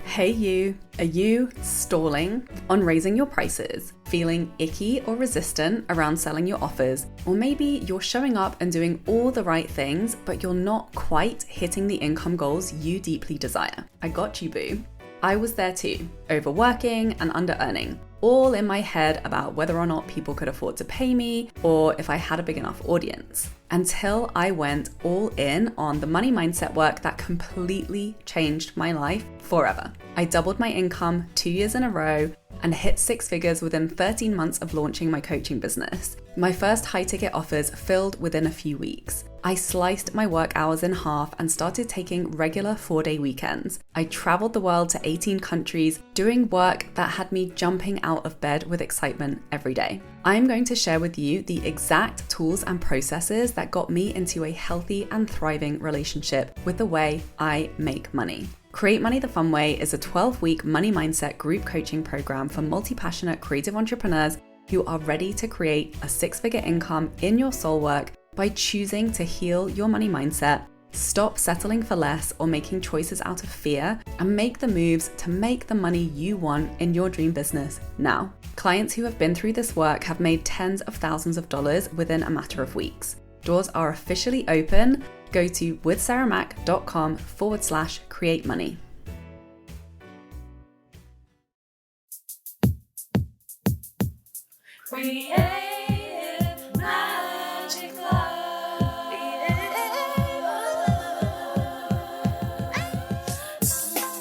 Hey you, are you stalling on raising your prices, feeling icky or resistant around selling your offers, or maybe you're showing up and doing all the right things, but you're not quite hitting the income goals you deeply desire? I got you, boo. I was there too, overworking and under-earning, all in my head about whether or not people could afford to pay me or if I had a big enough audience. Until I went all in on the money mindset work that completely changed my life forever. I doubled my income 2 years in a row and hit 6 figures within 13 months of launching my coaching business. My first high-ticket offers filled within a few weeks. I sliced my work hours in half and started taking regular 4-day weekends. I traveled the world to 18 countries, doing work that had me jumping out of bed with excitement every day. I'm going to share with you the exact tools and processes that got me into a healthy and thriving relationship with the way I make money. Create Money the Fun Way is a 12-week money mindset group coaching program for multi-passionate creative entrepreneurs who are ready to create a 6-figure income in your soul work by choosing to heal your money mindset, stop settling for less or making choices out of fear, and make the moves to make the money you want in your dream business now. Clients who have been through this work have made tens of thousands of dollars within a matter of weeks. Doors are officially open. Go to withsarahmac.com/create money. Creative Magic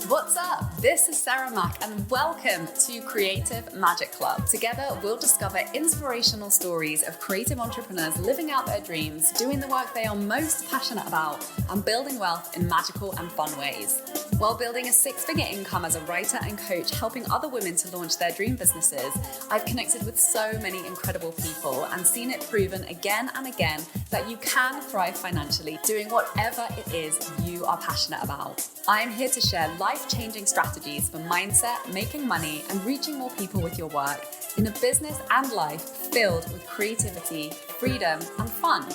What's up? This is Sarah Mac and welcome to Creative Magic Club. Together, we'll discover inspirational stories of creative entrepreneurs living out their dreams, doing the work they are most passionate about, and building wealth in magical and fun ways. While building a 6-figure income as a writer and coach, helping other women to launch their dream businesses, I've connected with so many incredible people and seen it proven again and again that you can thrive financially doing whatever it is you are passionate about. I'm here to share life-changing strategies for mindset, making money, and reaching more people with your work in a business and life filled with creativity, freedom, and fun.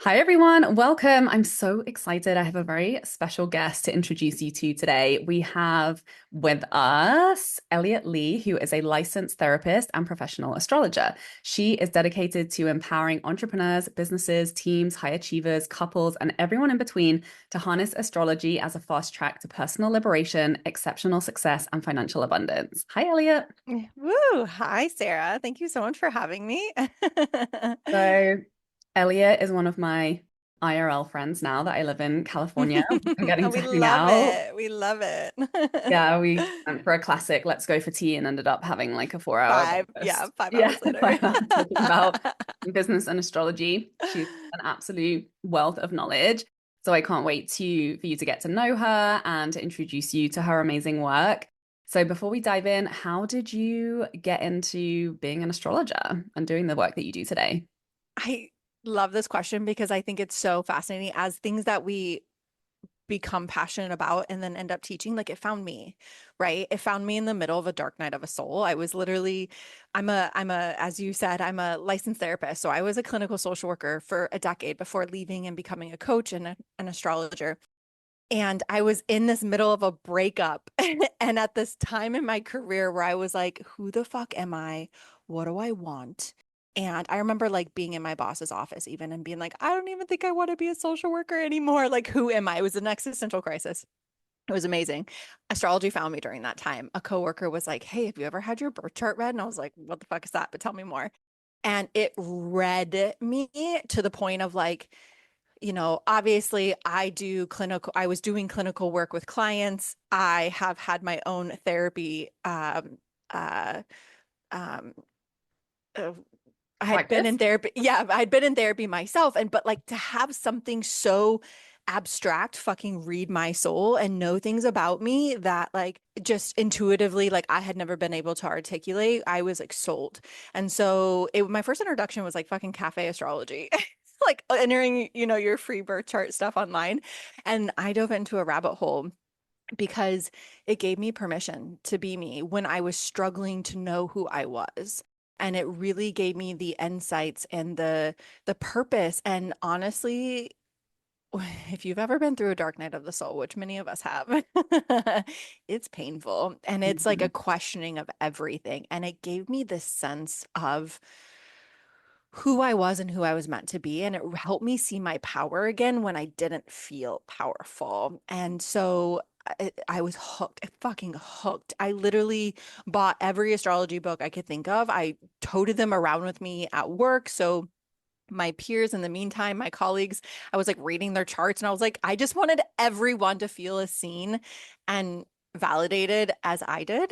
Hi everyone, welcome. I'm so excited. I have a very special guest to introduce you to today. We have with us Elliott Lea, who is a licensed therapist and professional astrologer. She is dedicated to empowering entrepreneurs, businesses, teams, high achievers, couples, and everyone in between to harness astrology as a fast track to personal liberation, exceptional success, and financial abundance. Hi, Elliott. Woo! Hi, Sarah. Thank you so much for having me. So Elliott is one of my IRL friends now that I live in California. I'm getting to We hang love out. it. We love it. Yeah, we went for a classic let's go for tea and ended up having like a 4-hour breakfast. 5 hours later. 5 hours talking about business and astrology. She's an absolute wealth of knowledge. So I can't wait for you to get to know her and to introduce you to her amazing work. So before we dive in, how did you get into being an astrologer and doing the work that you do today? I love this question because I think it's so fascinating as things that we become passionate about and then end up teaching. Like it found me, right? It found me in the middle of a dark night of a soul. I was literally, as you said, I'm a licensed therapist. So I was a clinical social worker for a decade before leaving and becoming a coach and an astrologer. And I was in this middle of a breakup and at this time in my career where I was like, who the fuck am I? What do I want? And I remember like being in my boss's office even and being like, I don't even think I want to be a social worker anymore. Like, who am I? It was an existential crisis. It was amazing. Astrology found me during that time. A coworker was like, hey, have you ever had your birth chart read? And I was like, what the fuck is that? But tell me more. And it read me to the point of like, obviously I was doing clinical work with clients. I have had my own therapy, uh, um, I had been in therapy. Yeah, I'd been in therapy myself. But like to have something so abstract fucking read my soul and know things about me that like just intuitively, like I had never been able to articulate, I was like sold. And so my first introduction was like fucking cafe astrology. Like entering, your free birth chart stuff online. And I dove into a rabbit hole because it gave me permission to be me when I was struggling to know who I was. And it really gave me the insights and the purpose. And honestly, if you've ever been through a dark night of the soul, which many of us have, it's painful. And it's like a Mhm. questioning of everything. And it gave me this sense of who I was and who I was meant to be. And it helped me see my power again when I didn't feel powerful. And so I was hooked, fucking hooked. I literally bought every astrology book I could think of. I toted them around with me at work. So my peers in the meantime, my colleagues, I was like reading their charts and I was like, I just wanted everyone to feel as seen and validated as I did.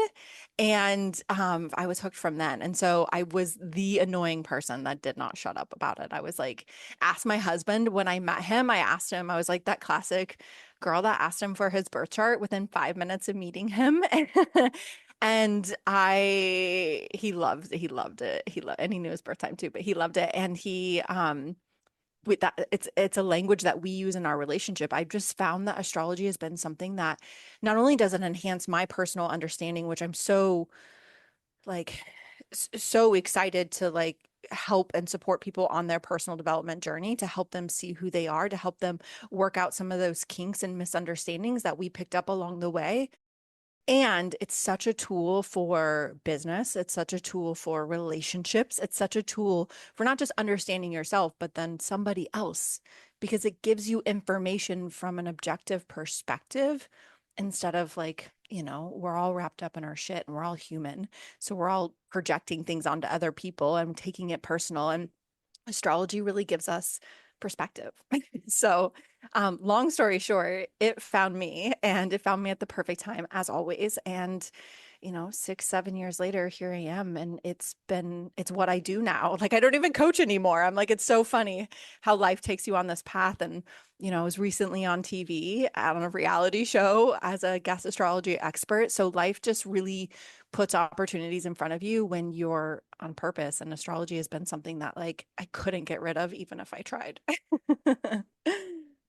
And I was hooked from then. And so I was the annoying person that did not shut up about it. I was like, asked my husband when I met him, I asked him, I was like that classic girl that asked him for his birth chart within 5 minutes of meeting him. And he loved it. And he knew his birth time too, but he loved it. And he, with that, it's a language that we use in our relationship. I've just found that astrology has been something that not only does it enhance my personal understanding, which I'm so like, so excited to like help and support people on their personal development journey to help them see who they are, to help them work out some of those kinks and misunderstandings that we picked up along the way. And it's such a tool for business. It's such a tool for relationships. It's such a tool for not just understanding yourself, but then somebody else, because it gives you information from an objective perspective instead of like, we're all wrapped up in our shit and we're all human. So we're all projecting things onto other people and taking it personal. And astrology really gives us perspective. So, long story short, it found me and it found me at the perfect time as always. And, 6, 7 years later, here I am. And it's what I do now. Like, I don't even coach anymore. I'm like, it's so funny how life takes you on this path. And, I was recently on TV on a reality show as a guest astrology expert. So life just really puts opportunities in front of you when you're on purpose. And astrology has been something that like I couldn't get rid of even if I tried.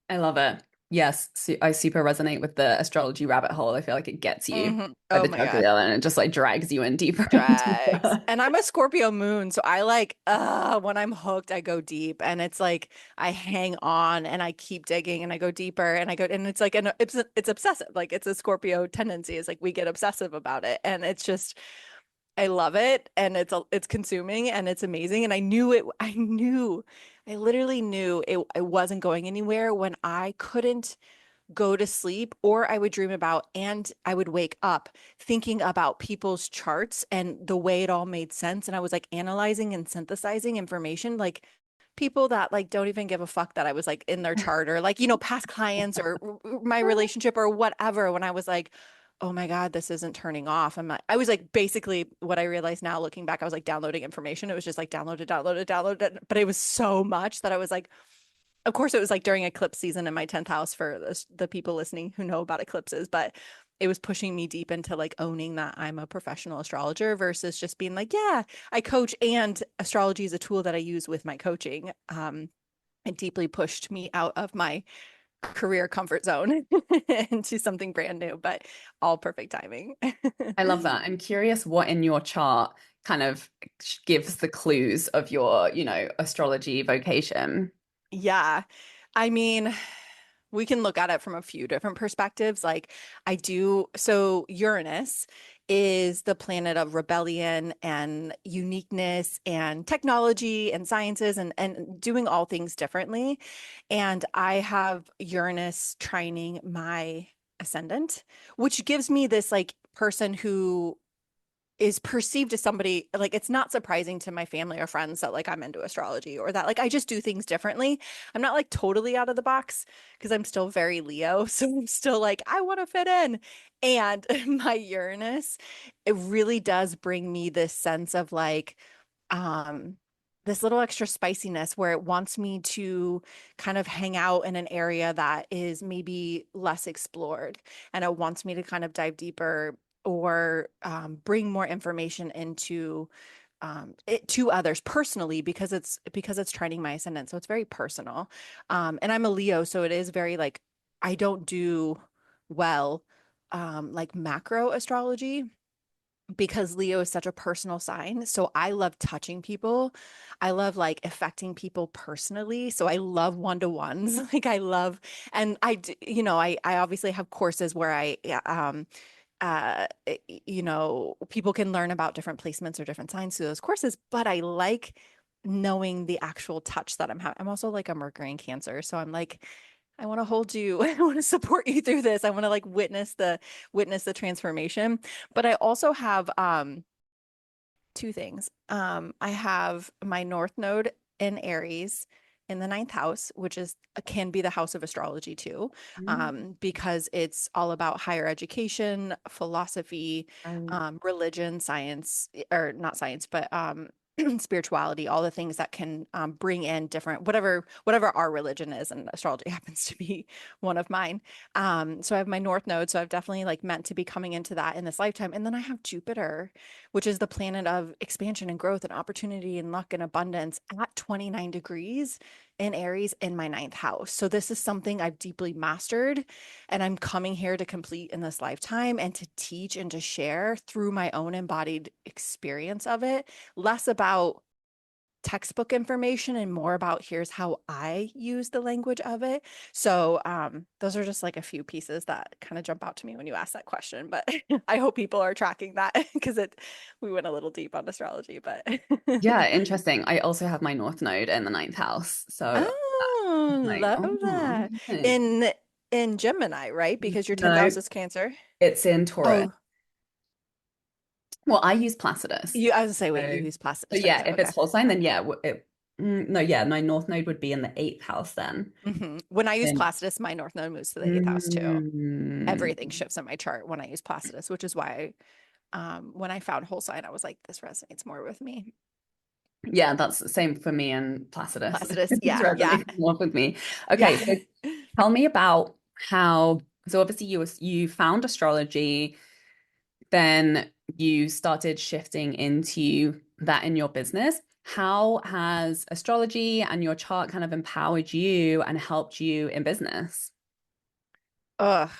I love it. Yes, I super resonate with the astrology rabbit hole. I feel like it gets you by Oh the my God. jugular and it just like drags you in deeper and Drags. deeper. And I'm a Scorpio moon, so I like when I'm hooked, I go deep and it's like I hang on and I keep digging and I go deeper and I go and it's like it's obsessive. Like it's a Scorpio tendency. It's like we get obsessive about it and it's just I love it and it's consuming and it's amazing and I literally knew it wasn't going anywhere when I couldn't go to sleep or I would dream about and I would wake up thinking about people's charts and the way it all made sense. And I was like analyzing and synthesizing information, like people that like don't even give a fuck that I was like in their chart or like, past clients or my relationship or whatever. When I was like, oh my God, this isn't turning off. I was like basically what I realize now looking back, I was like downloading information. It was just like download it, download it, download it. But it was so much that I was like, of course, it was like during eclipse season in my 10th house for the people listening who know about eclipses, but it was pushing me deep into like owning that I'm a professional astrologer versus just being like, yeah, I coach and astrology is a tool that I use with my coaching. It deeply pushed me out of my career comfort zone into something brand new, but all perfect timing. I love that. I'm curious what in your chart kind of gives the clues of your, astrology vocation. Yeah. I mean, we can look at it from a few different perspectives. Like so Uranus is the planet of rebellion and uniqueness and technology and sciences and doing all things differently. And I have Uranus trining my ascendant, which gives me this like person who is perceived as somebody like it's not surprising to my family or friends that like I'm into astrology or that like I just do things differently. I'm not like totally out of the box because I'm still very Leo. So I'm still like, I want to fit in. And my Uranus, it really does bring me this sense of like, um, this little extra spiciness where it wants me to kind of hang out in an area that is maybe less explored. And it wants me to kind of dive deeper or bring more information into it to others personally because it's training my ascendant. So it's very personal. And I'm a Leo, so it is very like I don't do well like macro astrology. because Leo is such a personal sign. So I love touching people. I love like affecting people personally. So I love one-to-ones. Like I love, and I obviously have courses where people can learn about different placements or different signs through those courses, but I like knowing the actual touch that I'm having. I'm also like a Mercury in Cancer. So I'm like, I want to hold you. I want to support you through this. I want to like witness the transformation. But I also have two things. I have my North Node in Aries in the ninth house, which is can be the house of astrology too, Mm, because it's all about higher education, philosophy, right. religion, science, or not science, but spirituality, all the things that can bring in different whatever our religion is, and astrology happens to be one of mine. So I have my North Node, so I've definitely like meant to be coming into that in this lifetime, and then I have Jupiter, which is the planet of expansion and growth and opportunity and luck and abundance at 29 degrees in Aries in my ninth house. So this is something I've deeply mastered, and I'm coming here to complete in this lifetime and to teach and to share through my own embodied experience of it, less about textbook information and more about here's how I use the language of it. So those are just like a few pieces that kind of jump out to me when you ask that question. But I hope people are tracking that because we went a little deep on astrology, but Yeah, interesting. I also have my North Node in the ninth house. So oh, like, love oh, that. okay. In Gemini, right? Because your 10th house No, is Cancer. it's in Taurus. Oh, Well, I use Placidus. I was gonna say, wait, So, you use so Placidus, right? yeah, So if okay. it's whole sign, then yeah, no, yeah, my North Node would be in the eighth house then. When I use And Placidus, my North Node moves to the eighth house too. mm, Everything shifts in my chart when I use Placidus, which is why when I found whole sign, I was like, this resonates more with me. yeah, that's the same for me and Placidus. Placidus, It's yeah, yeah, resonating more with me. Okay, so yeah. tell me about how, so obviously you found astrology, then you started shifting into that in your business. How has astrology and your chart kind of empowered you and helped you in business? Ugh.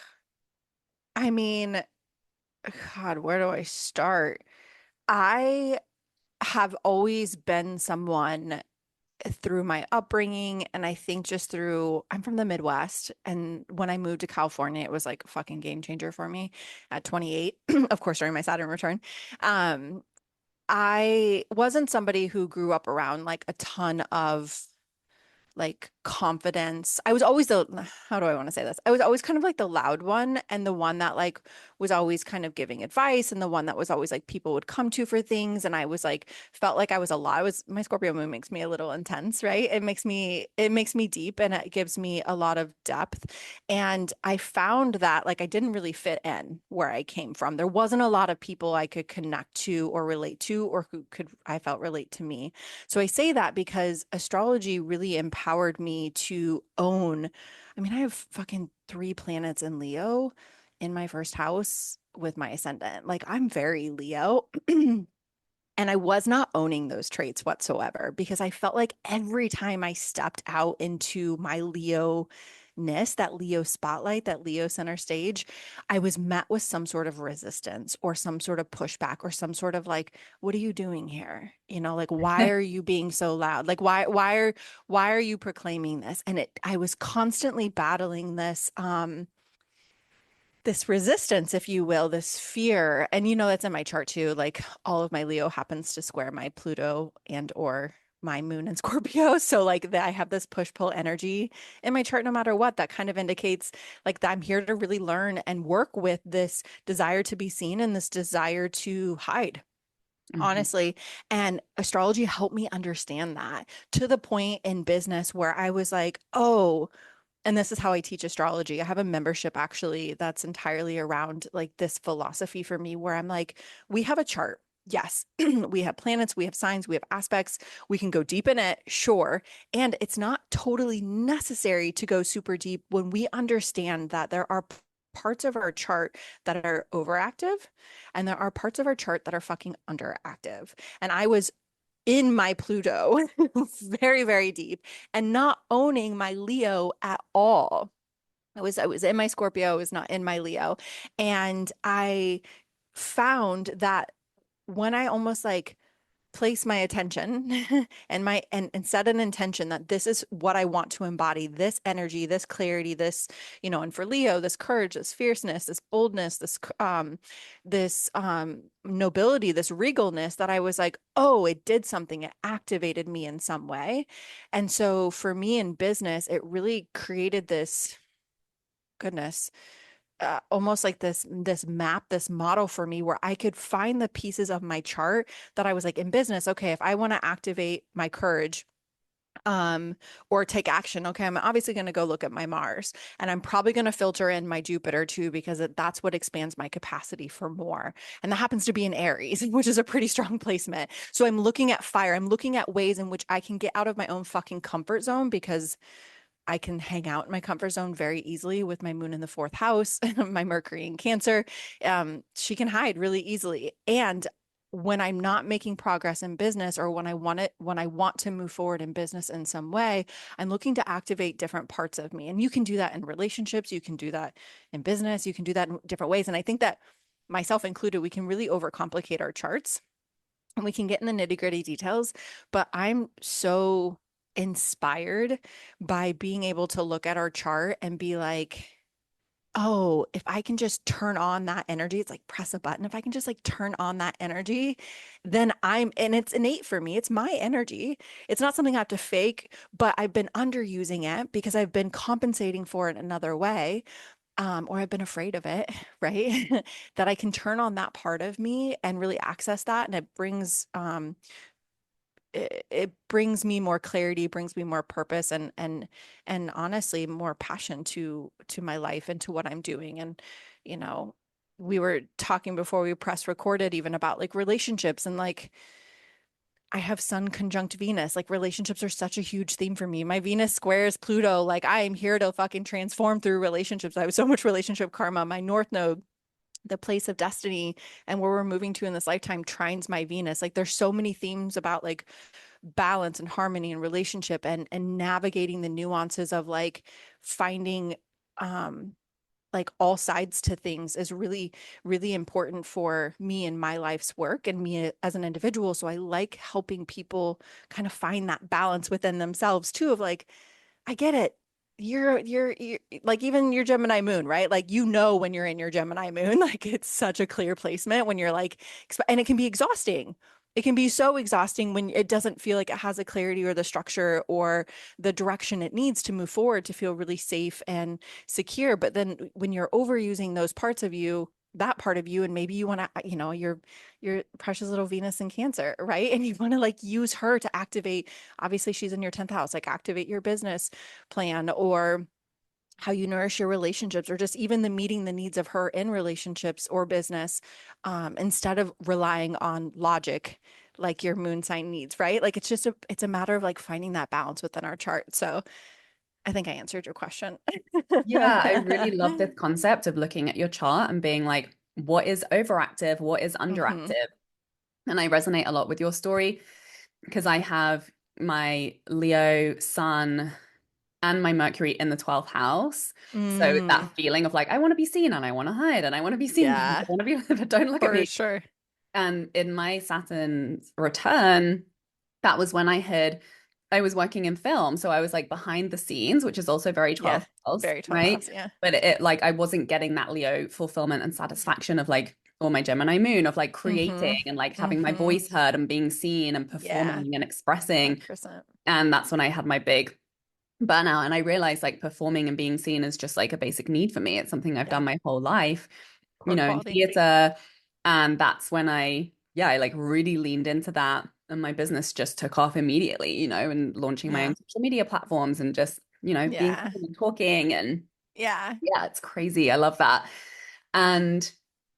I mean, God, where do I start? I have always been someone through my upbringing, and I think just through, I'm from the Midwest, and when I moved to California, it was like a fucking game changer for me at 28, of course, during my Saturn return. Um, I wasn't somebody who grew up around like a ton of like confidence. I was always how do I want to say this? I was always kind of like the loud one and the one that like was always kind of giving advice and the one that was always like people would come to for things. And I was like, felt like I was a lot. I was my Scorpio moon makes me a little intense, right? It makes me deep and it gives me a lot of depth. And I found that like I didn't really fit in where I came from. There wasn't a lot of people I could connect to or relate to or who could I felt relate to me. So I say that because astrology really empowered me to own. I mean, I have fucking three planets in Leo in my first house with my ascendant. Like, I'm very Leo. And I was not owning those traits whatsoever because I felt like every time I stepped out into my Leo ness, that Leo spotlight, that Leo center stage, I was met with some sort of resistance or some sort of pushback or some sort of like, what are you doing here? Like why are you being so loud? Like why are you proclaiming this? And I was constantly battling this resistance, if you will, this fear. And that's in my chart too. Like all of my Leo happens to square my Pluto and or my moon and Scorpio. So like that I have this push-pull energy in my chart no matter what. That kind of indicates like that I'm here to really learn and work with this desire to be seen and this desire to hide. Mhm. Honestly, and astrology helped me understand that to the point in business where I was like, oh, and this is how I teach astrology. I have a membership actually that's entirely around like this philosophy for me, where I'm like, we have a chart. Yes, we have planets, we have signs, we have aspects. We can go deep in it, sure. And it's not totally necessary to go super deep when we understand that there are parts of our chart that are overactive and there are parts of our chart that are fucking underactive. And I was in my Pluto very, very deep and not owning my Leo at all. I was in my Scorpio, I was not in my Leo. And I found that when I almost like place my attention and set an intention that this is what I want to embody, this energy, this clarity, this, and for Leo, this courage, this fierceness, this boldness, this nobility, this regalness, that I was like, oh, it did something. It activated me in some way. And so for me in business, it really created this, goodness, almost like this map, this model for me where I could find the pieces of my chart that I was like, in business, okay, if I want to activate my courage, or take action, okay, I'm obviously going to go look at my Mars, and I'm probably going to filter in my Jupiter too, because that's what expands my capacity for more. And that happens to be in Aries, which is a pretty strong placement. So I'm looking at fire. I'm looking at ways in which I can get out of my own fucking comfort zone, because I can hang out in my comfort zone very easily with my moon in the fourth house, my Mercury in Cancer. She can hide really easily. And when I'm not making progress in business, or when I want to move forward in business in some way, I'm looking to activate different parts of me. And you can do that in relationships, you can do that in business, you can do that in different ways. And I think that, myself included, we can really overcomplicate our charts and we can get in the nitty-gritty details, but I'm so inspired by being able to look at our chart and be like, oh, if I can just turn on that energy, it's like press a button. If I can just like turn on that energy, then and it's innate for me. It's my energy. It's not something I have to fake, but I've been underusing it because I've been compensating for it another way. Or I've been afraid of it, right? That I can turn on that part of me and really access that. And it brings me more clarity, brings me more purpose, and honestly more passion to my life and to what I'm doing. And you know we were talking before we press recorded even about like relationships, and like I have Sun conjunct Venus. Like relationships are such a huge theme for me. My Venus squares Pluto. Like I am here to fucking transform through relationships. I have so much relationship karma. My North Node, the place of destiny and where we're moving to in this lifetime, trines my Venus. Like there's so many themes about like balance and harmony and relationship, and navigating the nuances of like finding um like all sides to things is really really important for me in my life's work and me as an individual. So I like helping people kind of find that balance within themselves too, of like, I get it. You're like, even your Gemini moon, right? Like, when you're in your Gemini moon, like it's such a clear placement when you're like, and it can be exhausting. It can be so exhausting when it doesn't feel like it has a clarity or the structure or the direction it needs to move forward to feel really safe and secure. But then when you're overusing those parts of you, that part of you, and maybe you want to, your precious little Venus in Cancer, right? And you want to like use her to activate, obviously she's in your 10th house, like activate your business plan, or how you nourish your relationships, or just even the meeting the needs of her in relationships or business, instead of relying on logic like your moon sign needs, right? Like it's a matter of like finding that balance within our chart. So I think I answered your question. Yeah, I really love this concept of looking at your chart and being like, what is overactive? What is Hmm. underactive? And I resonate a lot with your story because I have my Leo sun and my Mercury in the 12th house. So Mm, that feeling of like, I want to be seen and I want to hide and I want to be seen and I yeah, want to be, but don't look at for me. sure. And in my Saturn's return, that was when I was working in film. So I was like behind the scenes, which is also very Yeah, 12th house, very 12th right? house. Yeah. But it like I wasn't getting that Leo fulfillment and satisfaction of like, or my Gemini moon of like creating Hmm. and like having my Hmm. voice heard and being seen and Yeah, performing and expressing. 100%. And that's when I had my big burnout. And I realized like performing and being seen is just like a basic need for me. It's something I've Yeah, done my whole life, core in quality. theater. And that's when I like really leaned into that. And my business just took off immediately, and launching my Yeah. own social media platforms and just, being Yeah. and talking. And Yeah. yeah, it's crazy. I love that. And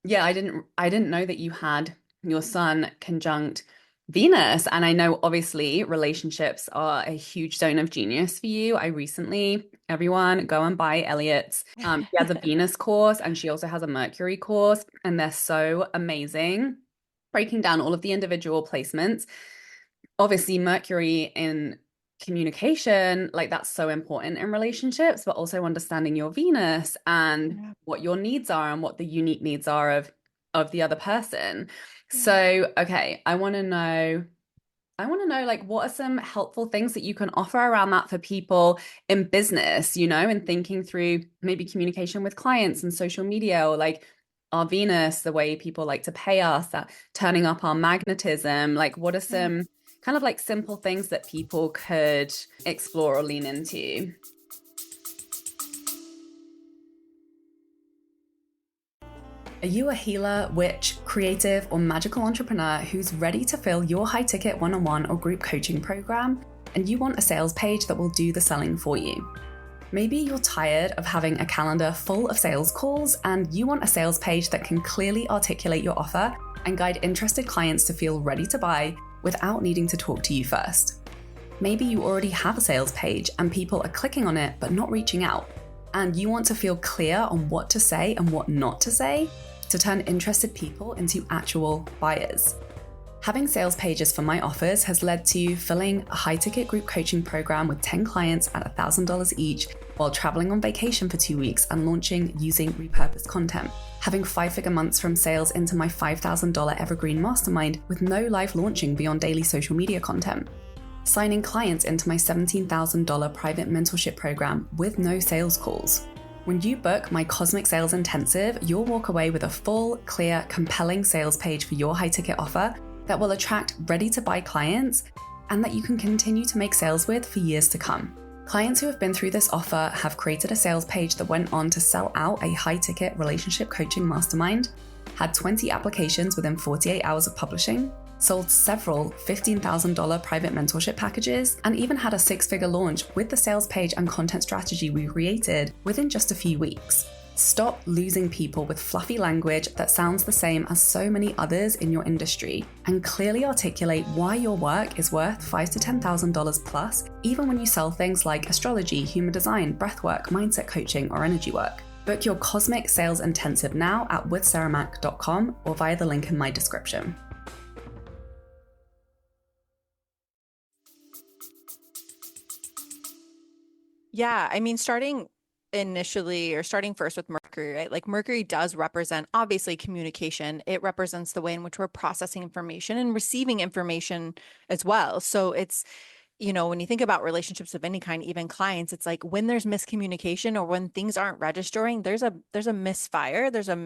yeah, I didn't know that you had your sun conjunct Venus. And I know obviously relationships are a huge zone of genius for you. Everyone go and buy Elliott's. She has a Venus course and she also has a Mercury course, and they're so amazing, breaking down all of the individual placements. Obviously, Mercury in communication, like that's so important in relationships, but also understanding your Venus and Yeah. what your needs are and what the unique needs are of the other person. So, okay, I want to know like what are some helpful things that you can offer around that for people in business, and thinking through maybe communication with clients and social media or like our Venus, the way people like to pay us, that turning up our magnetism, like what are Mm. some kind of like simple things that people could explore or lean into? Are you a healer, witch, creative, or magical entrepreneur who's ready to fill your high ticket one on one or group coaching program? And you want a sales page that will do the selling for you? Maybe you're tired of having a calendar full of sales calls and you want a sales page that can clearly articulate your offer and guide interested clients to feel ready to buy without needing to talk to you first. Maybe you already have a sales page and people are clicking on it but not reaching out, and you want to feel clear on what to say and what not to say to turn interested people into actual buyers. Having sales pages for my offers has led to filling a high-ticket group coaching program with 10 clients at $1,000 each while traveling on vacation for 2 weeks and launching using repurposed content. Having 5-figure months from sales into my $5,000 evergreen mastermind with no live launching beyond daily social media content. Signing clients into my $17,000 private mentorship program with no sales calls. When you book my Cosmic Sales Intensive, you'll walk away with a full, clear, compelling sales page for your high-ticket offer that will attract ready-to-buy clients and that you can continue to make sales with for years to come. Clients who have been through this offer have created a sales page that went on to sell out a high-ticket relationship coaching mastermind, had 20 applications within 48 hours of publishing, sold several $15,000 private mentorship packages, and even had a 6-figure launch with the sales page and content strategy we created within just a few weeks. Stop losing people with fluffy language that sounds the same as so many others in your industry, and clearly articulate why your work is worth $5,000 to $10,000 plus, even when you sell things like astrology, human design, breathwork, mindset coaching, or energy work. Book your Cosmic Sales Intensive now at withsarahmac.com or via the link in my description. Yeah, I mean, starting initially or starting first with Mercury, right? Like Mercury does represent obviously communication. It represents the way in which we're processing information and receiving information as well. So it's, when you think about relationships of any kind, even clients, it's like when there's miscommunication or when things aren't registering, there's a misfire, there's a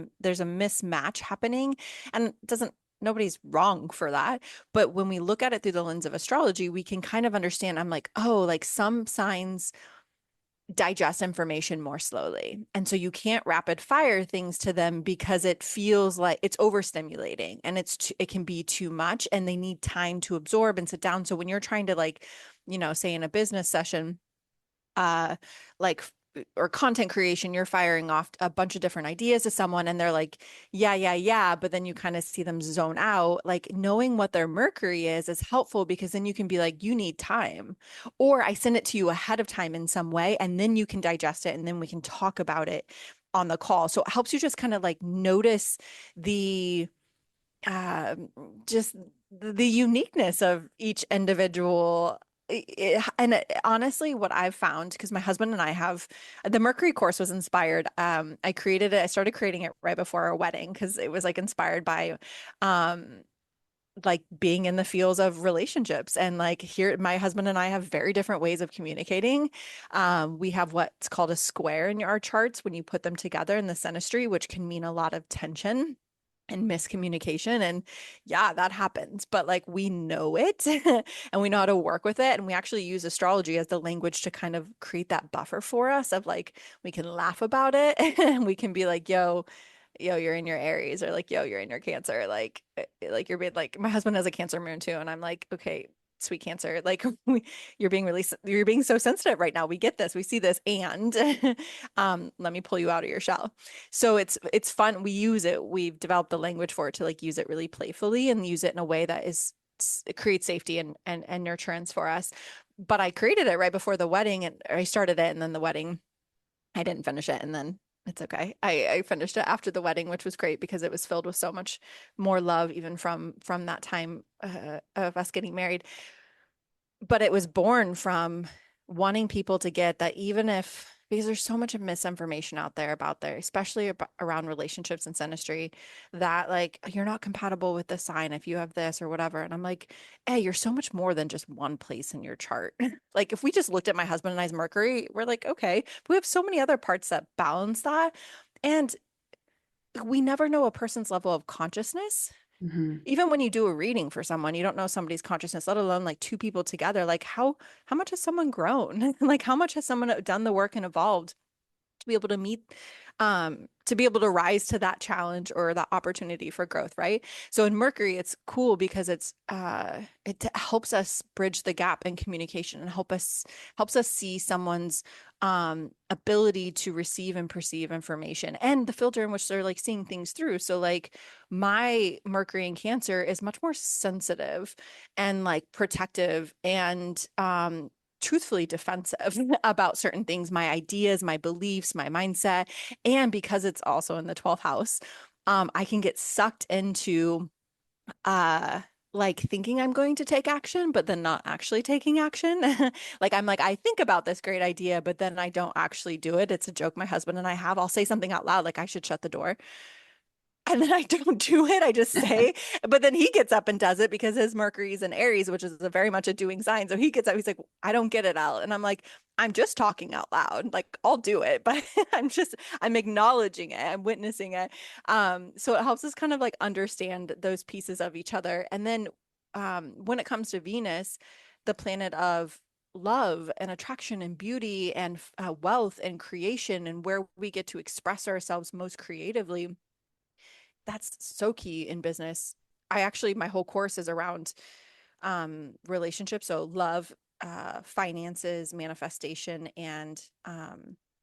mismatch happening, and it doesn't nobody's wrong for that. But when we look at it through the lens of astrology, we can kind of understand, I'm like, oh, like some signs digest information more slowly. And so you can't rapid fire things to them because it feels like it's overstimulating and it can be too much and they need time to absorb and sit down. So when you're trying to say in a business session, like or content creation, you're firing off a bunch of different ideas to someone and they're like, yeah, yeah, yeah. But then you kind of see them zone out. Like knowing what their Mercury is helpful because then you can be like, you need time. Or I send it to you ahead of time in some way, and then you can digest it and then we can talk about it on the call. So it helps you just kind of like notice the uh, just the uniqueness of each individual. Honestly, what I've found, because my husband and I have the Mercury course was inspired. I started creating it right before our wedding because it was like inspired by like being in the fields of relationships. And like here, my husband and I have very different ways of communicating. We have what's called a square in our charts when you put them together in the synastry, which can mean a lot of tension and miscommunication. And yeah, that happens, but like we know it and we know how to work with it. And we actually use astrology as the language to kind of create that buffer for us of like, we can laugh about it and we can be like, yo, you're in your Aries, or like, yo, you're in your Cancer. Like you're being like, my husband has a Cancer moon too. And I'm like, okay, sweet Cancer, like you're being so sensitive right now. We get this, we see this. And let me pull you out of your shell. So it's fun. We use it. We've developed the language for it to like use it really playfully and use it in a way that it creates safety and nurturance for us. But I created it right before the wedding, and I started it, and then the wedding, I didn't finish it. And then it's okay. I finished it after the wedding, which was great because it was filled with so much more love, even from that time of us getting married. But it was born from wanting people to get that even if because there's so much misinformation out there especially around relationships and synastry, that like you're not compatible with this sign if you have this or whatever. And I'm like, hey, you're so much more than just one place in your chart. Like if we just looked at my husband and I's Mercury, we're like, okay, but we have so many other parts that balance that. And we never know a person's level of consciousness. Hmm. Even when you do a reading for someone, you don't know somebody's consciousness, let alone like two people together. Like how much has someone grown? Like how much has someone done the work and evolved to be able to meet, to be able to rise to that challenge or that opportunity for growth, right? So in Mercury, it's cool because it helps us bridge the gap in communication and helps us see someone's ability to receive and perceive information and the filter in which they're like seeing things through. So like my Mercury in Cancer is much more sensitive and like protective and truthfully defensive about certain things, my ideas, my beliefs, my mindset. And because it's also in the 12th house, I can get sucked into uh like thinking I'm going to take action, but then not actually taking action. Like I'm like, I think about this great idea, but then I don't actually do it. It's a joke my husband and I have. I'll say something out loud, like I should shut the door. And then I don't do it. I just say, but then he gets up and does it because his Mercury's in Aries, which is a very much a doing sign. So he gets up, he's like, I don't get it out. And I'm like, I'm just talking out loud. Like I'll do it, but I'm acknowledging it. I'm witnessing it. So it helps us kind of like understand those pieces of each other. And then when it comes to Venus, the planet of love and attraction and beauty and wealth and creation and where we get to express ourselves most creatively, that's so key in business. My whole course is around relationships. So love, finances, manifestation, and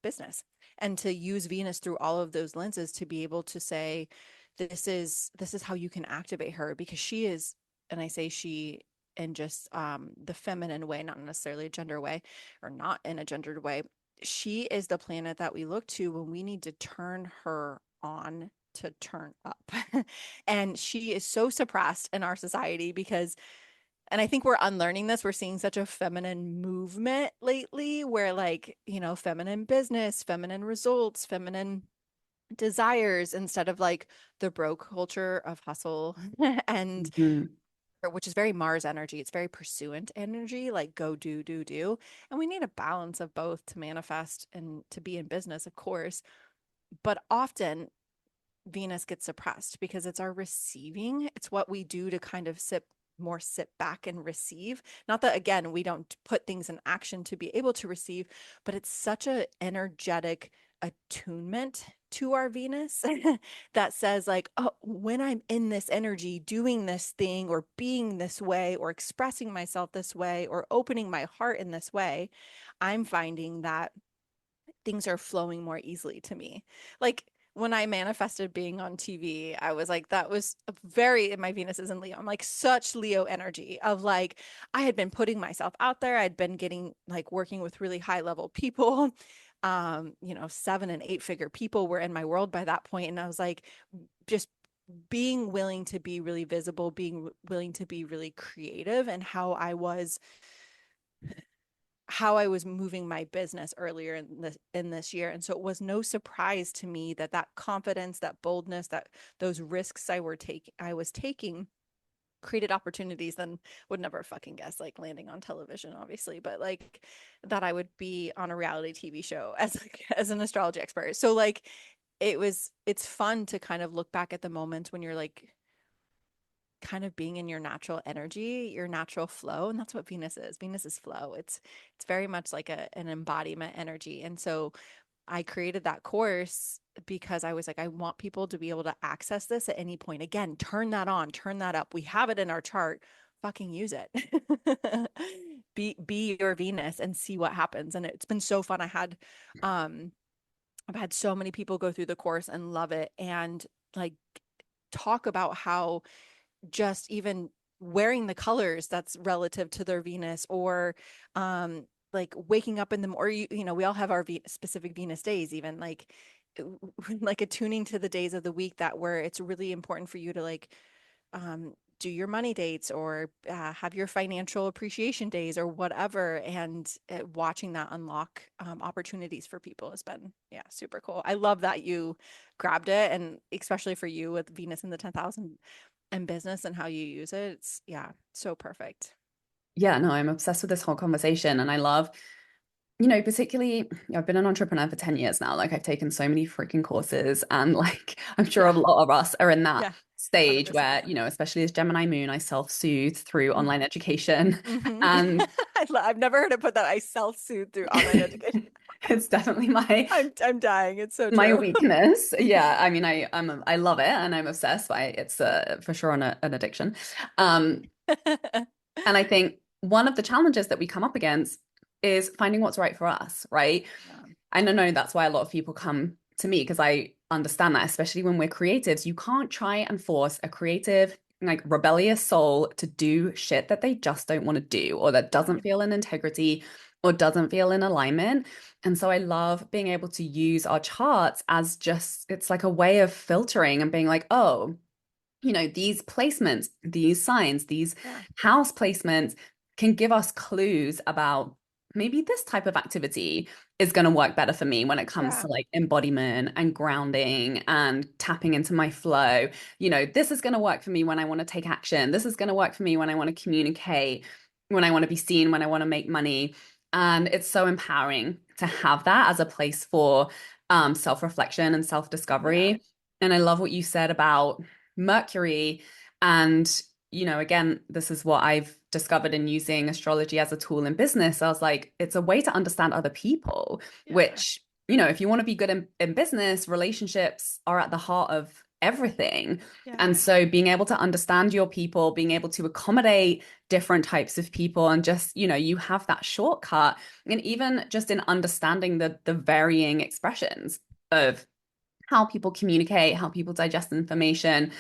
business. And to use Venus through all of those lenses to be able to say, this is how you can activate her, because she is, and I say she in just the feminine way, not necessarily a gender way or not in a gendered way. She is the planet that we look to when we need to turn her on to turn up. And she is so suppressed in our society because, and I think we're unlearning this. We're seeing such a feminine movement lately where, like, feminine business, feminine results, feminine desires, instead of like the bro culture of hustle and Hmm. which is very Mars energy. It's very pursuant energy, like go do, do, do. And we need a balance of both to manifest and to be in business, of course. But often Venus gets suppressed because it's our receiving. It's what we do to kind of sit back and receive. Not that, again, we don't put things in action to be able to receive, but it's such a energetic attunement to our Venus that says like, oh, when I'm in this energy, doing this thing or being this way or expressing myself this way or opening my heart in this way, I'm finding that things are flowing more easily to me. Like when I manifested being on TV, I was like, that was my Venus is in Leo. I'm like such Leo energy of like, I had been putting myself out there. I'd been getting like working with really high level people. 7 and 8 figure people were in my world by that point. And I was like, just being willing to be really visible, being willing to be really creative, and how I was moving my business earlier in this year. And so it was no surprise to me that confidence, that boldness, that those risks I was taking created opportunities. Then would never fucking guess, like landing on television, obviously, but like that I would be on a reality TV show as an astrology expert. So like it's fun to kind of look back at the moments when you're like kind of being in your natural energy, your natural flow. And that's what Venus is. Venus is flow. It's very much like an embodiment energy. And so I created that course because I was like, I want people to be able to access this at any point. Again, turn that on, turn that up. We have it in our chart. Fucking use it. Be your Venus and see what happens. And it's been so fun. I've had so many people go through the course and love it and like talk about how just even wearing the colors that's relative to their Venus, or like waking up in them, or we all have our specific Venus days, even like like attuning to the days of the week that where it's really important for you to like do your money dates or have your financial appreciation days or whatever. And watching that unlock opportunities for people has been, yeah, super cool. I love that you grabbed it. And especially for you with Venus in the 10,000 and business and how you use it. It's, yeah, so perfect. Yeah, no, I'm obsessed with this whole conversation. And I love, particularly, I've been an entrepreneur for 10 years now. Like, I've taken so many freaking courses. And like, I'm sure a Yeah. lot of us are in that Yeah. stage 100%. where, especially as Gemini moon, I self-soothe through online education. Mm-hmm. And I've never heard it put that. I self-soothe through online education. it's definitely my I'm dying. It's so my true. weakness. Yeah, I mean, I love it and I'm obsessed by it. It's for sure an addiction. Um, and I think one of the challenges that we come up against is finding what's right for us, right? Yeah. And I know that's why a lot of people come to me because I understand that, especially when we're creatives, you can't try and force a creative, like rebellious soul to do shit that they just don't want to do or that doesn't feel in integrity or doesn't feel in alignment. And so I love being able to use our charts as just, it's like a way of filtering and being like, oh, these placements, these signs, these Yeah. house placements can give us clues about maybe this type of activity is going to work better for me when it comes Yeah. to like embodiment and grounding and tapping into my flow. This is going to work for me when I want to take action. This is going to work for me when I want to communicate, when I want to be seen, when I want to make money. And it's so empowering to have that as a place for self-reflection and Yeah. self-discovery. And I love what you said about Mercury. And, again, this is what I've discovered in using astrology as a tool in business. I was like, it's a way to understand other people, Yeah. which, if you want to be good in business, relationships are at the heart of everything. Yeah. And so being able to understand your people, being able to accommodate different types of people and just, you have that shortcut. And even just in understanding the varying expressions of how people communicate, how people digest information,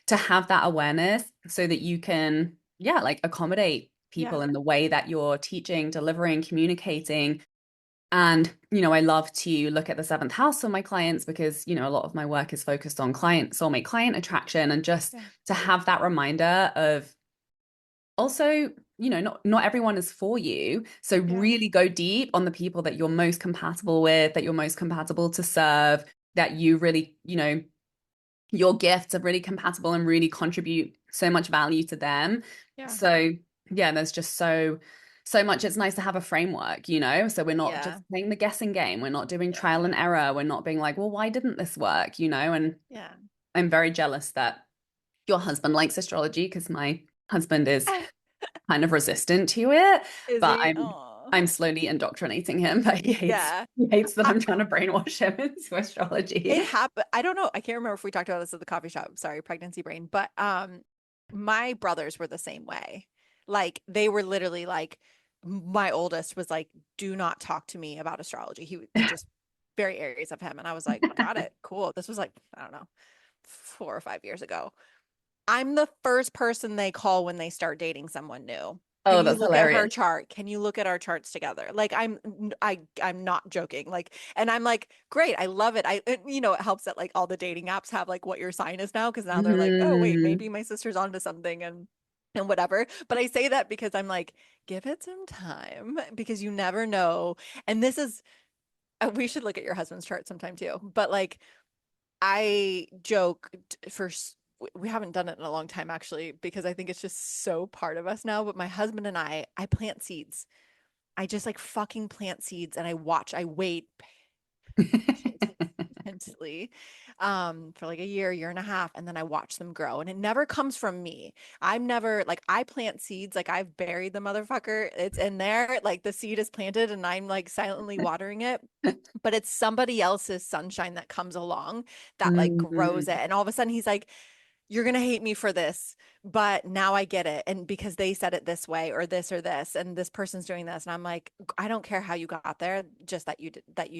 to have that awareness so that you can, yeah, like accommodate Yeah. people in the way that you're teaching, delivering, communicating. And, I love to look at the seventh house for my clients because, a lot of my work is focused on soulmate client attraction and just Yeah. to have that reminder of also, not everyone is for you. So Yeah. really go deep on the people that you're most compatible with, that you're most compatible to serve, that you really, your gifts are really compatible and really contribute so much value to them. Yeah. So yeah, there's just so much. It's nice to have a framework, so we're not Yeah. just playing the guessing game. We're not doing trial and error. We're not being like, well, why didn't this work? And Yeah. I'm very jealous that your husband likes astrology because my husband is kind of resistant to it, Is but he? I'm Oh. I'm slowly indoctrinating him, but he hates Yeah. he hates that I, I'm trying to brainwash him into it astrology. happened. I don't know. I can't remember if we talked about this at the coffee shop. Sorry, pregnancy brain. But my brothers were the same way. Like they were literally like my oldest was like, do not talk to me about astrology. It just very Aries of him. And I was like, got it. Cool. This was like, I don't know, 4 or 5 years ago. I'm the first person they call when they start dating someone new. Can Oh, you that's look at her hilarious. chart? Can you look at our charts together? Like I'm not joking. Like, and I'm like, great, I love it. It helps that like all the dating apps have like what your sign is now because now they're like, oh wait, Mhm. maybe my sister's onto something and whatever. But I say that because I'm like, give it some time because you never know. And this is we should look at your husband's chart sometime too. But like I joke we haven't done it in a long time actually because I think it's just so part of us now. But my husband and I plant seeds. I just like fucking plant seeds and I wait patiently, intensely, for like a year and a half, and then I watch them grow. And it never comes from me. I'm never like I plant seeds, like I've buried the motherfucker. It's in there, like the seed is planted and I'm like silently watering it. But it's somebody else's sunshine that comes along that like grows it. Mhm. And all of a sudden he's like, you're gonna hate me for this, but now I get it. And because they said it this way or this, and this person's doing this. And I'm like, I don't care how you got there, just that you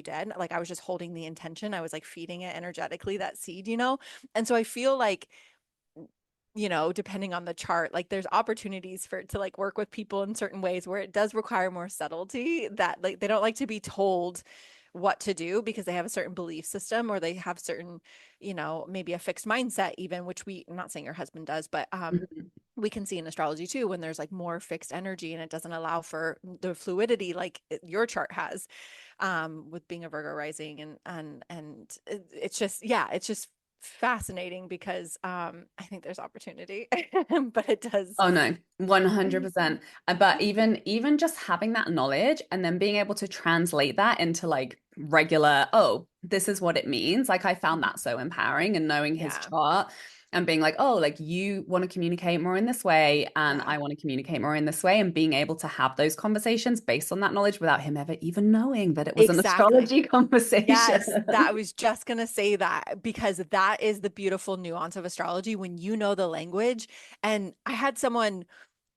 did. Like I was just holding the intention. I was like feeding it energetically, that seed. And so I feel like, depending on the chart, like there's opportunities for to like work with people in certain ways where it does require more subtlety that like they don't like to be told what to do because they have a certain belief system or they have certain, maybe a fixed mindset even, which I'm not saying your husband does, but Mhm. we can see in astrology too, when there's like more fixed energy and it doesn't allow for the fluidity like your chart has, with being a Virgo rising. And it's just, yeah, it's just fascinating because I think there's opportunity, but it does. Oh no, 100%. But even just having that knowledge and then being able to translate that into like regular, oh, this is what it means. Like I found that so empowering, and knowing his Yeah. chart and being like, oh, like you want to communicate more in this way and Yeah. I want to communicate more in this way, and being able to have those conversations based on that knowledge without him ever even knowing that it was an Exactly. astrology conversation. Yes, that I was just gonna say that because that is the beautiful nuance of astrology when you know the language. And I had someone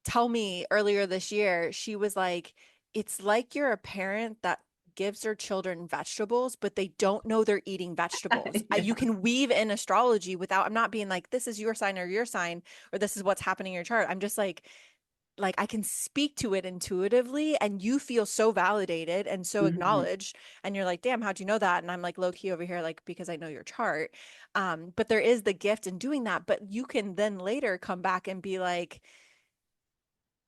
tell me earlier this year, she was like, it's like you're a parent that gives their children vegetables, but they don't know they're eating vegetables. Yeah. You can weave in astrology without, I'm not being like, this is your sign, or this is what's happening in your chart. I'm just like I can speak to it intuitively and you feel so validated and so Mhm. acknowledged, and you're like, damn, how'd you know that? And I'm like low key over here like, because I know your chart. But there is the gift in doing that, but you can then later come back and be like,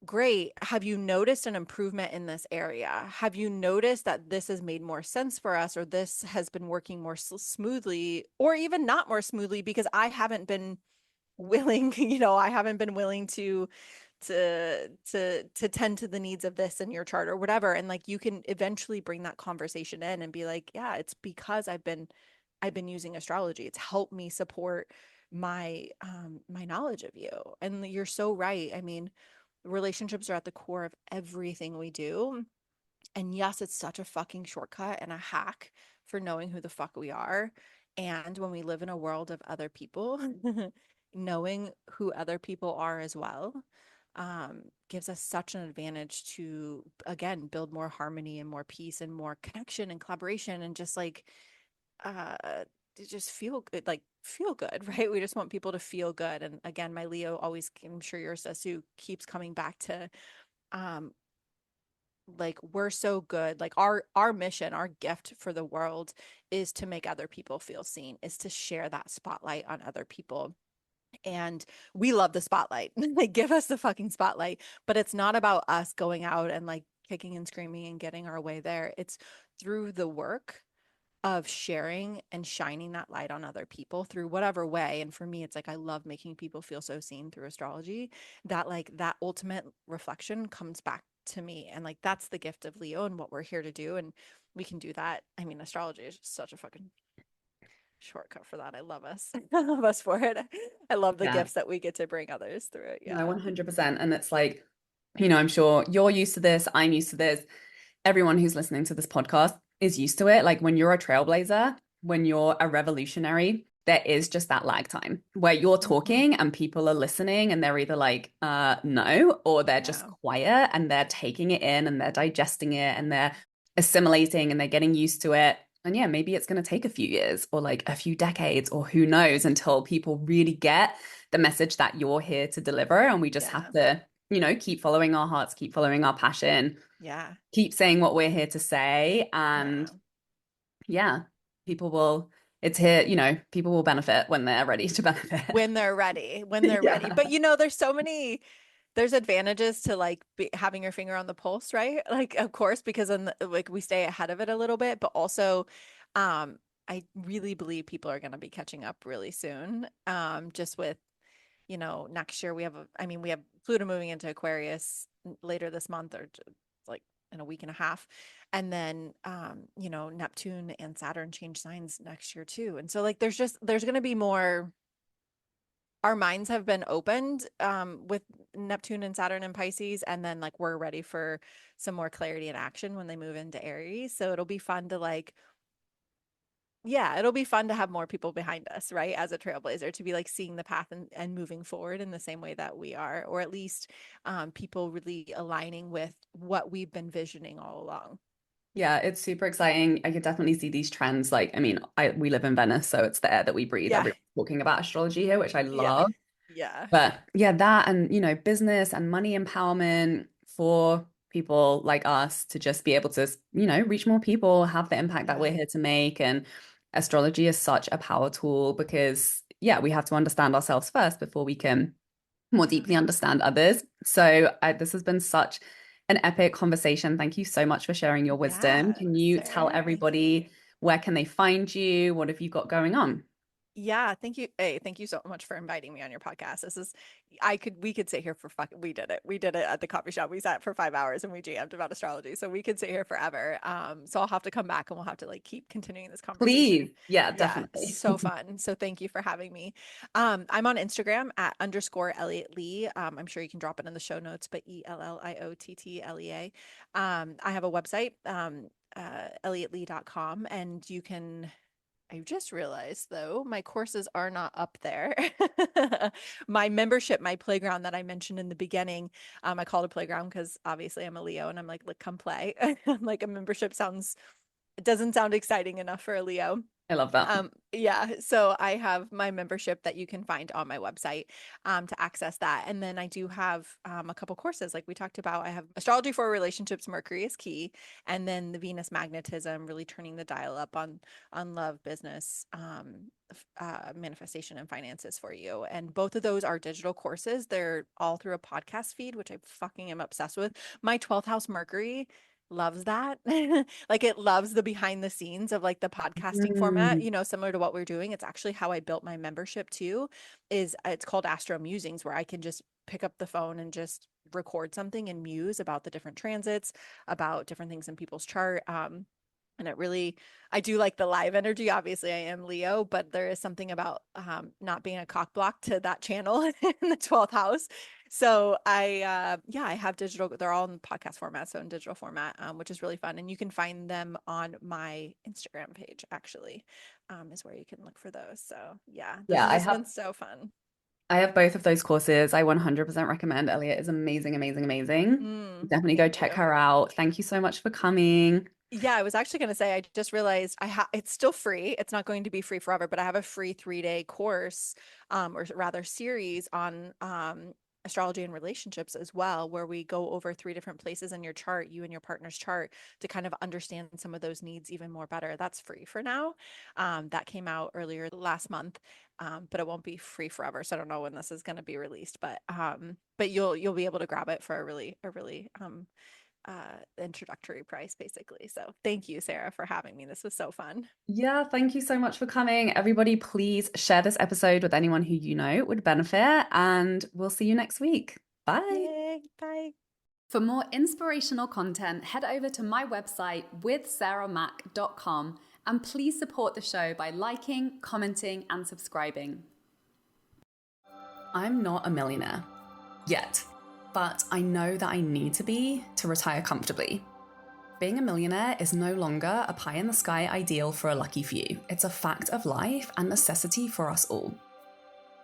great, have you noticed an improvement in this area? Have you noticed that this has made more sense for us, or this has been working more smoothly, or even not more smoothly because I haven't been willing, I haven't been willing to tend to the needs of this in your chart or whatever. And like you can eventually bring that conversation in and be like, yeah, it's because I've been using astrology. It's helped me support my knowledge of you. And you're so right. I mean, relationships are at the core of everything we do. And yes, it's such a fucking shortcut and a hack for knowing who the fuck we are. And when we live in a world of other people, knowing who other people are as well, gives us such an advantage to, again, build more harmony and more peace and more connection and collaboration and just like, uh, to just feel good, like feel good, right? We just want people to feel good. And again, my Leo always, I'm sure yours does too, keeps coming back to, um, like we're so good, like our mission, our gift for the world is to make other people feel seen, is to share that spotlight on other people. And we love the spotlight. Like give us the fucking spotlight, but it's not about us going out and like kicking and screaming and getting our way there. It's through the work of sharing and shining that light on other people through whatever way. And for me, it's like I love making people feel so seen through astrology, that like that ultimate reflection comes back to me. And like that's the gift of Leo and what we're here to do. And we can do that. I mean, astrology is just such a fucking shortcut for that. I love us. I love us for it. I love the Yeah. gifts that we get to bring others through it. No, Yeah. 100%. And it's like, I'm sure you're used to this. I'm used to this. Everyone who's listening to this podcast is used to it. Like when you're a trailblazer, when you're a revolutionary, there is just that lag time where you're Mhm. talking and people are listening and they're either like, no, or they're just Yeah. quiet and they're taking it in and they're digesting it and they're assimilating and they're getting used to it. And yeah, maybe it's going to take a few years or like a few decades or who knows until people really get the message that you're here to deliver. And we just have Yeah. to, keep following our hearts, keep following our passion, Yeah. keep saying what we're here to say. And Yeah. yeah, people will, it's here, people will benefit when they're ready to benefit. When they're ready, when they're ready. Yeah. But there's advantages to like having your finger on the pulse, right? Like, of course, because then like we stay ahead of it a little bit, but also, um, I really believe people are going to be catching up really soon. Just with, next year we have Pluto moving into Aquarius later this month or like in a week and a half. And then, Neptune and Saturn change signs next year too. And so like, there's going to be more, our minds have been opened with Neptune and Saturn and Pisces, and then like we're ready for some more clarity and action when they move into Aries. So it'll be fun to like, yeah, it'll be fun to have more people behind us, right? As a trailblazer, to be like seeing the path and moving forward in the same way that we are, or at least people really aligning with what we've been visioning all along. Yeah, it's super exciting. I could definitely see these trends. Like, I mean, we live in Venice, so it's the air that we breathe. Yeah, Everyone's talking about astrology here, which I yeah, love. yeah, But yeah, that and business and money empowerment for people like us to just be able to, reach more people, have the impact that we're yeah, here to make. And astrology is such a power tool because yeah, we have to understand ourselves first before we can more deeply understand others. So this has been such an epic conversation. Thank you so much for sharing your wisdom. Yeah, Can you tell Sarah, thank you. everybody where can they find you? What have you got going on? Yeah, thank you. Hey, thank you so much for inviting me on your podcast. We could sit here for we did it. We did it at the coffee shop. We sat for 5 hours and we jammed about astrology. So we could sit here forever. So I'll have to come back and we'll have to like keep continuing this conversation. Please. Yeah, Yeah, definitely. so fun. So thank you for having me. I'm on Instagram at _ Elliott Lea. I'm sure you can drop it in the show notes, but ELLIOTTLEA. I have a website, elliottlee.com, and you can I just realized though, my courses are not up there. My membership, my playground that I mentioned in the beginning, I called a playground because obviously I'm a Leo and I'm like, look, come play. I'm like a membership it doesn't sound exciting enough for a Leo. I love that. Yeah, so I have my membership that you can find on my website to access that. And then I do have a couple courses like we talked about. I have Astrology for Relationships, Mercury is Key, and then the Venus Magnetism, really turning the dial up on love, business, manifestation and finances for you. And both of those are digital courses. They're all through a podcast feed, which I fucking am obsessed with. My 12th house Mercury loves that. Like it loves the behind the scenes of like the podcasting format, Mm. similar to what we're doing. It's actually how I built my membership too, is it's called Astro Musings, where I can just pick up the phone and just record something and muse about the different transits, about different things in people's chart. And I do like the live energy. Obviously, I am Leo, but there is something about not being a cock block to that channel in the 12th house. So I have digital, they're all in podcast format, so in digital format, which is really fun. And you can find them on my Instagram page, actually, is where you can look for those. So yeah, this Yeah, has just been so fun. I have both of those courses. I 100% recommend. Elliot is amazing, amazing, amazing. Definitely go Thank check you. her out. Thank you so much for coming. Yeah, I was actually going to say, I just realized it's still free. It's not going to be free forever, but I have a free 3-day course, or rather series on astrology and relationships as well, where we go over 3 different places in your chart, you and your partner's chart, to kind of understand some of those needs even more better. That's free for now. That came out earlier last month, but it won't be free forever. So I don't know when this is going to be released, but you'll be able to grab it for a really introductory price, basically. So thank you, Sarah, for having me. This was so fun. Yeah, thank you so much for coming. Everybody, please share this episode with anyone who you know would benefit, and we'll see you next week. Bye. Yay, bye. For more inspirational content, head over to my website withsarahmac.com and please support the show by liking, commenting, and subscribing. I'm not a millionaire yet, but I know that I need to be to retire comfortably. Being a millionaire is no longer a pie in the sky ideal for a lucky few. It's a fact of life and necessity for us all.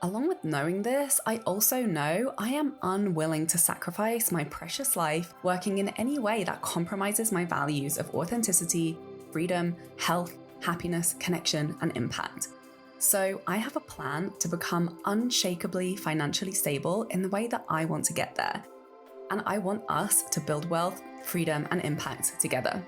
Along with knowing this, I also know I am unwilling to sacrifice my precious life working in any way that compromises my values of authenticity, freedom, health, happiness, connection, and impact. So I have a plan to become unshakably financially stable in the way that I want to get there. And I want us to build wealth, freedom, and impact together.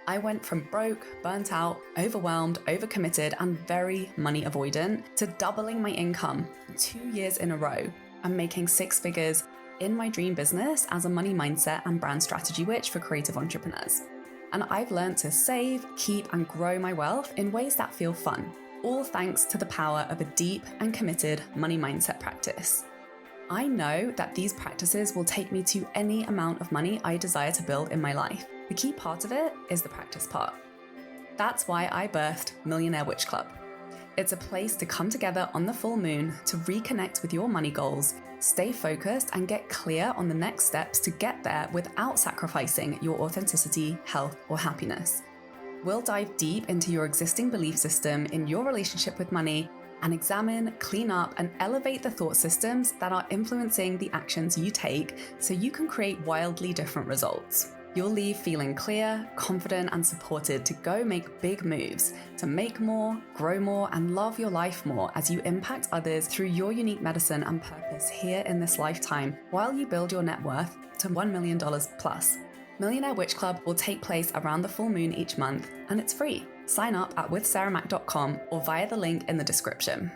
I went from broke, burnt out, overwhelmed, overcommitted, and very money avoidant to doubling my income 2 years in a row and making 6 figures in my dream business as a money mindset and brand strategy witch for creative entrepreneurs. And I've learned to save, keep, and grow my wealth in ways that feel fun, all thanks to the power of a deep and committed money mindset practice. I know that these practices will take me to any amount of money I desire to build in my life. The key part of it is the practice part. That's why I birthed Millionaire Witch Club. It's a place to come together on the full moon to reconnect with your money goals, stay focused, and get clear on the next steps to get there without sacrificing your authenticity, health, or happiness. We'll dive deep into your existing belief system in your relationship with money and examine, clean up, and elevate the thought systems that are influencing the actions you take so you can create wildly different results. You'll leave feeling clear, confident, and supported to go make big moves, to make more, grow more, and love your life more as you impact others through your unique medicine and purpose here in this lifetime while you build your net worth to $1 million plus. Millionaire Witch Club will take place around the full moon each month, and it's free. Sign up at withsarahmac.com or via the link in the description.